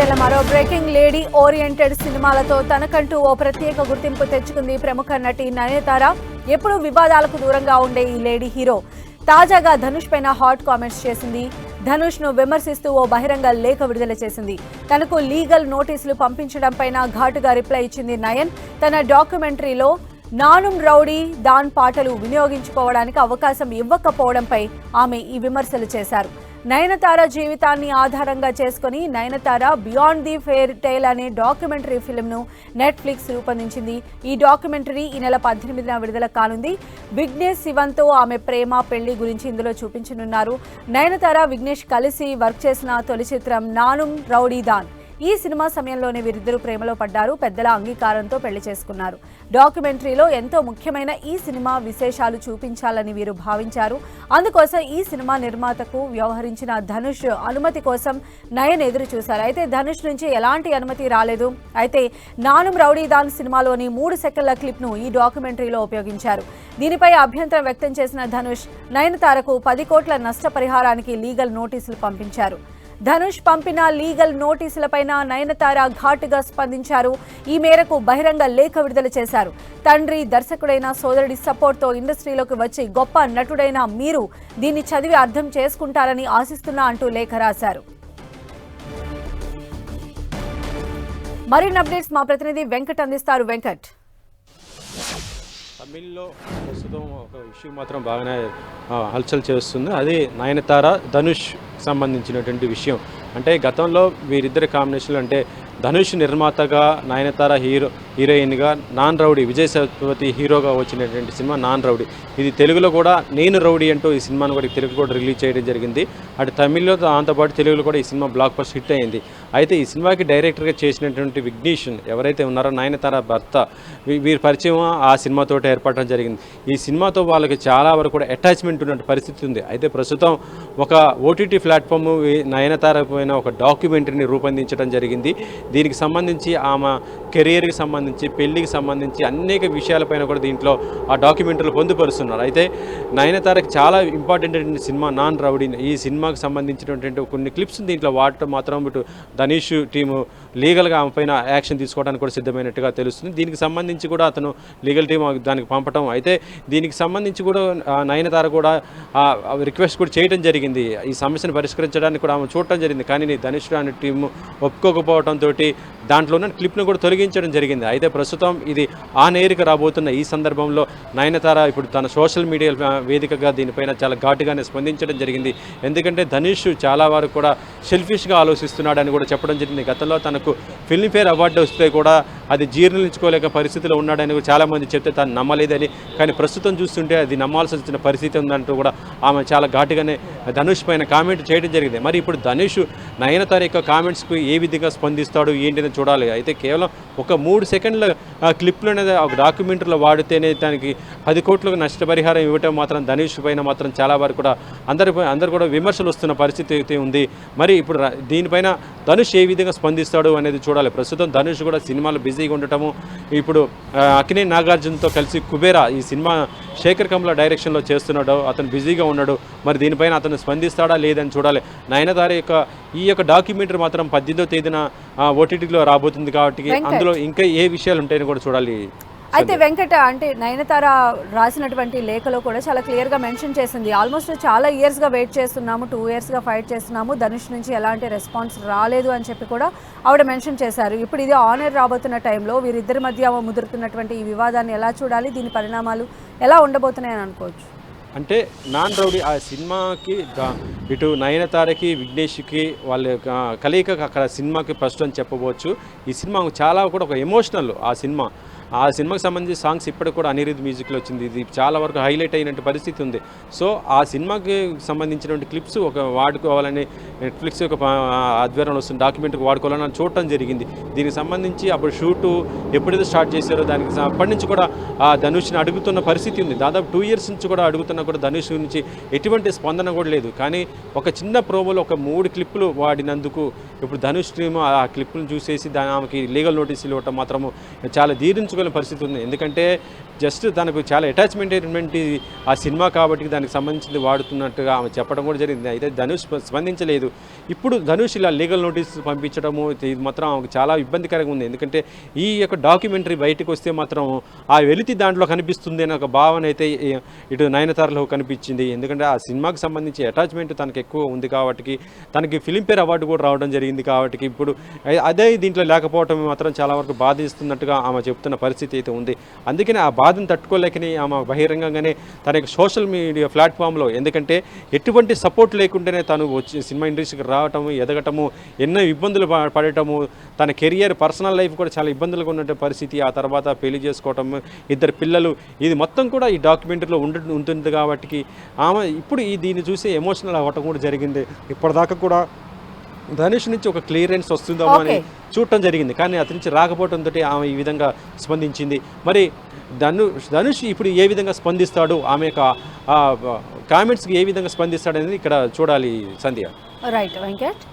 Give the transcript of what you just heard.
ఇవాళ మరో breaking lady oriented సినిమాలతో తనకంటూ ఓ ప్రత్యేక గుర్తింపు తెచ్చుకుంది ప్రముఖ నటి నయనతార. ఎప్పుడూ వివాదాలకు దూరంగా ఉండే ఈ లేడీ హీరో తాజాగా ధనుష్ పైన హాట్ కామెంట్స్ చేసింది. ధనుష్ ను విమర్శిస్తూ ఓ బహిరంగ లేఖ విడుదల చేసింది. తనకు లీగల్ నోటీసులు పంపించడం పైన ఘాటుగా రిప్లై ఇచ్చింది నయన్. తన డాక్యుమెంటరీలో నానుం రౌడీ దాన్ పాటలు వినియోగించుకోవడానికి అవకాశం ఇవ్వకపోవడంపై ఆమె ఈ విమర్శలు చేశారు. నయనతార జీవితాన్ని ఆధారంగా చేసుకుని నయనతార బియాండ్ ది ఫెయిర్ టేల్ అనే డాక్యుమెంటరీ ఫిల్మ్ను నెట్ఫ్లిక్స్ రూపొందించింది. ఈ డాక్యుమెంటరీ ఈ నెల 18న విడుదల కానుంది. విఘ్నేష్ శివన్తో ఆమె ప్రేమ పెళ్లి గురించి ఇందులో చూపించనున్నారు. నయనతార విఘ్నేష్ కలిసి వర్క్ చేసిన తొలి చిత్రం నానుం రౌడీ దాన్. ఈ సినిమా సమయంలోనే వీరిద్దరూ ప్రేమలో పడ్డారు. పెద్దల అంగీకారంతో పెళ్లి చేసుకున్నారు. డాక్యుమెంటరీలో ఎంతో ముఖ్యమైన ఈ సినిమా విశేషాలు చూపించాలని వీరు భావించారు. అందుకోసం ఈ సినిమా నిర్మాతకు వ్యవహరించిన ధనుష్ అనుమతి కోసం నయన్ ఎదురు చూశారు. అయితే ధనుష్ నుంచి ఎలాంటి అనుమతి రాలేదు. అయితే నానుం రౌడీ దాన్ సినిమాలోని 3 సెకన్ల క్లిప్ను ఈ డాక్యుమెంటరీలో ఉపయోగించారు. దీనిపై అభ్యంతరం వ్యక్తం చేసిన ధనుష్ నయనతారకు 10 కోట్ల నష్టపరిహారానికి లీగల్ నోటీసులు పంపించారు. ధనుష్ పంపిన లీగల్ నోటీసులపైన నయనతార ఘాటుగా స్పందించారు. ఈ మేరకు బహిరంగ లేఖ విడుదల చేశారు. తండ్రి దర్శకుడైన సోదరుడి సపోర్ట్తో ఇండస్ట్రీలోకి వచ్చి గొప్ప నటుడైన మీరు దీన్ని చదివి అర్థం చేసుకుంటారని ఆశిస్తున్నా అంటూ లేఖ రాశారు. మరిన్ని అప్డేట్స్ మా ప్రతినిధి వెంకట్ అందిస్తారు. వెంకట్, తమిళ్లో ప్రస్తుతం ఒక ఇష్యూ మాత్రం బాగానే హల్చల్ చేస్తుంది. అది నయనతార ధనుష్ సంబంధించినటువంటి విషయం. అంటే గతంలో వీరిద్దరి కాంబినేషన్లు అంటే ధనుష్ నిర్మాతగా నయనతార హీరోయిన్గా నాన్ రౌడీ విజయ్ సేతుపతి హీరోగా వచ్చినటువంటి సినిమా నాన్ రౌడీ. ఇది తెలుగులో కూడా నేను రౌడీ అంటూ ఈ సినిమాను కూడా తెలుగు కూడా రిలీజ్ చేయడం జరిగింది. అటు తమిళ్లో దాంతోపాటు తెలుగులో కూడా ఈ సినిమా బ్లాక్ బస్టర్ హిట్ అయింది. అయితే ఈ సినిమాకి డైరెక్టర్గా చేసినటువంటి విఘ్నేష్ ఎవరైతే ఉన్నారో నయనతార భర్త, వీరి పరిచయం ఆ సినిమాతో ఏర్పడడం జరిగింది. ఈ సినిమాతో వాళ్ళకి చాలా వరకు కూడా అటాచ్మెంట్ ఉన్న పరిస్థితి ఉంది. అయితే ప్రస్తుతం ఒక ఓటీటీ ప్లాట్ఫామ్ నయనతార పైన ఒక డాక్యుమెంటరీని రూపొందించడం జరిగింది. దీనికి సంబంధించి ఆమె కెరియర్కి సంబంధించి పెళ్లికి సంబంధించి అనేక విషయాలపైన కూడా దీంట్లో ఆ డాక్యుమెంటరీలు పొందుపరుస్తున్నారు. అయితే నయనతారకి చాలా ఇంపార్టెంట్ అయిన సినిమా నాన్ రౌడీ. ఈ సినిమాకి సంబంధించినటువంటి కొన్ని క్లిప్స్ దీంట్లో వాడటం మాత్రం ఇటు ధనుష్ టీము లీగల్గా ఆమె పైన యాక్షన్ తీసుకోవడానికి కూడా సిద్ధమైనట్టుగా తెలుస్తుంది. దీనికి సంబంధించి కూడా అతను లీగల్ టీం దానికి పంపటం, అయితే దీనికి సంబంధించి కూడా నయనతార కూడా రిక్వెస్ట్ కూడా చేయడం జరిగింది. ఈ సమస్యను పరిష్కరించడానికి కూడా ఆమె చూడటం జరిగింది. కానీ ధనుష్ అనే టీము ఒప్పుకోకపోవడంతో దాంట్లో ఉన్న క్లిప్ను కూడా తొలగించడం జరిగింది. అయితే ప్రస్తుతం ఇది ఆన్ ఎయిర్కి రాబోతున్న ఈ సందర్భంలో నయనతార ఇప్పుడు తన సోషల్ మీడియా వేదికగా దీనిపైన చాలా ఘాటుగానే స్పందించడం జరిగింది. ఎందుకంటే ధనుష్ చాలా వరకు కూడా సెల్ఫిష్గా ఆలోచిస్తున్నాడని కూడా చెప్పడం జరిగింది. గతంలో తనకు ఫిల్మ్ఫేర్ అవార్డు వస్తే కూడా అది జీర్ణించుకోలేక పరిస్థితిలో ఉన్నాడని చాలామంది చెప్తే తను నమ్మలేదని, కానీ ప్రస్తుతం చూస్తుంటే అది నమ్మాల్సి వచ్చిన పరిస్థితి ఉందంటూ కూడా ఆమె చాలా ఘాటుగానే ధనుష్ పైన కామెంట్ చేయడం జరిగింది. మరి ఇప్పుడు ధనుష్ నయనతార యొక్క కామెంట్స్కు ఏ విధంగా స్పందిస్తాడు ఏంటిని చూడాలి. అయితే కేవలం ఒక 3 సెకండ్ల క్లిప్లోనే ఒక డాక్యుమెంటరీలో వాడితేనే దానికి 10 కోట్లకు నష్టపరిహారం ఇవ్వటం మాత్రం ధనుష్ పైన మాత్రం చాలా వరకు కూడా అందరు కూడా విమర్శలు వస్తున్న పరిస్థితి అయితే ఉంది. మరి ఇప్పుడు దీనిపైన ధనుష్ ఏ విధంగా స్పందిస్తాడు అనేది చూడాలి. ప్రస్తుతం ధనుష్ కూడా సినిమాలు బిజీగా ఉండటము, ఇప్పుడు అక్కినే నాగార్జునతో కలిసి కుబేరా ఈ సినిమా శేఖర్ కమ్ల డైరెక్షన్లో చేస్తున్నాడు. అతను బిజీగా ఉన్నాడు. మరి దీనిపైన అతను స్పందిస్తాడా లేదని చూడాలి. నయనతార ఈ యొక్క డాక్యుమెంటరీ మాత్రం 18వ తేదీన ఓటీటీలో రాబోతుంది కాబట్టి అందులో ఇంకా ఏ విషయాలు ఉంటాయని కూడా చూడాలి. అయితే వెంకట, అంటే నయనతార రాసినటువంటి లేఖలో కూడా చాలా క్లియర్గా మెన్షన్ చేసింది, ఆల్మోస్ట్ చాలా ఇయర్స్గా వెయిట్ చేస్తున్నాము, 2 ఇయర్స్గా ఫైట్ చేస్తున్నాము, ధనుష్ నుంచి ఎలాంటి రెస్పాన్స్ రాలేదు అని చెప్పి కూడా ఆవిడ మెన్షన్ చేశారు. ఇప్పుడు ఇది ఆన్ ఎయిర్ రాబోతున్న టైంలో వీరిద్దరి మధ్య ముదురుతున్నటువంటి ఈ వివాదాన్ని ఎలా చూడాలి, దీని పరిణామాలు ఎలా ఉండబోతున్నాయని అనుకోవచ్చు? అంటే నాన్ రౌడీ ఆ సినిమాకి ఇటు నయనతారకి విఘ్నేష్కి వాళ్ళ కలయిక అక్కడ సినిమాకి ఫస్ట్ అని చెప్పవచ్చు. ఈ సినిమా చాలా కూడా ఒక ఎమోషనల్ ఆ సినిమాకి సంబంధించి సాంగ్స్ ఇప్పటికి కూడా అనిరుద్ మ్యూజిక్లో వచ్చింది. ఇది చాలా వరకు హైలైట్ అయినట్టు పరిస్థితి ఉంది. సో ఆ సినిమాకి సంబంధించినటువంటి క్లిప్స్ ఒక వాడుకోవాలని నెట్ఫ్లిక్స్ ఒక ఆధ్వర్యంలో వస్తుంది డాక్యుమెంటరీ వాడుకోవాలని చూడటం జరిగింది. దీనికి సంబంధించి అప్పుడు షూటు ఎప్పుడైతే స్టార్ట్ చేశారో దానికి అప్పటి నుంచి కూడా ఆ ధనుష్ని అడుగుతున్న పరిస్థితి ఉంది. దాదాపు 2 ఇయర్స్ నుంచి కూడా అడుగుతున్నా కూడా ధనుష్ నుంచి ఎటువంటి స్పందన కూడా లేదు. కానీ ఒక చిన్న ప్రోమోలో ఒక 3 క్లిప్పులు వాడినందుకు ఇప్పుడు ధనుష్ టీమ్ ఆ క్లిప్పులను చూసేసి ఆమెకి లీగల్ నోటీసులు ఇవ్వటం మాత్రము చాలా జీర్ణించుకోలేని పరిస్థితి ఉంది. ఎందుకంటే జస్ట్ తనకు చాలా అటాచ్మెంట్ ఆ సినిమా కాబట్టి దానికి సంబంధించింది వాడుతున్నట్టుగా ఆమె చెప్పడం కూడా జరిగింది. అయితే ధనుష్ స్పందించలేదు. ఇప్పుడు ధనుష్ ఇలా లీగల్ నోటీస్ పంపించడము ఇది మాత్రం ఆమెకు చాలా ఇబ్బందికరంగా ఉంది. ఎందుకంటే ఈ యొక్క డాక్యుమెంటరీ బయటకు వస్తే మాత్రం ఆ వెలితి దాంట్లో కనిపిస్తుంది అనే ఒక భావన అయితే ఇటు నయనతారలో కనిపించింది. ఎందుకంటే ఆ సినిమాకి సంబంధించి అటాచ్మెంట్ తనకు ఎక్కువ ఉంది కాబట్టి తనకి ఫిలింఫేర్ అవార్డు కూడా రావడం జరిగింది కాబట్టి ఇప్పుడు అదే దీంట్లో లేకపోవటం మాత్రం చాలా వరకు బాధిస్తున్నట్టుగా ఆమె చెప్తున్న పరిస్థితి అయితే ఉంది. అందుకని ఆ బాధను తట్టుకోలేకని ఆమె బహిరంగంగానే తన యొక్క సోషల్ మీడియా ప్లాట్ఫామ్లో, ఎందుకంటే ఎటువంటి సపోర్ట్ లేకుండానే తను వచ్చి సినిమా ఇండస్ట్రీకి రావటము, ఎదగటము, ఎన్నో ఇబ్బందులు పడటము, తన కెరియర్ పర్సనల్ లైఫ్ కూడా చాలా ఇబ్బందులుగా ఉన్న పరిస్థితి, ఆ తర్వాత పెళ్లి చేసుకోవటం, 2 పిల్లలు, ఇది మొత్తం కూడా ఈ డాక్యుమెంటరీలో ఉంటుంది కాబట్టి ఆమె ఇప్పుడు దీన్ని చూసి ఎమోషనల్ అవ్వటం కూడా జరిగింది. ఇప్పటిదాకా కూడా ధనుష్ నుంచి ఒక క్లియరెన్స్ వస్తుందేమో అని చూడటం జరిగింది, కానీ అతని నుంచి రాకపోవడంతో ఆమె ఈ విధంగా స్పందించింది. మరి ధనుష్ ఇప్పుడు ఏ విధంగా స్పందిస్తాడు, ఆమె యొక్క కామెంట్స్కి ఏ విధంగా స్పందిస్తాడు అనేది ఇక్కడ చూడాలి సంధ్య. రైట్ వెంకట్.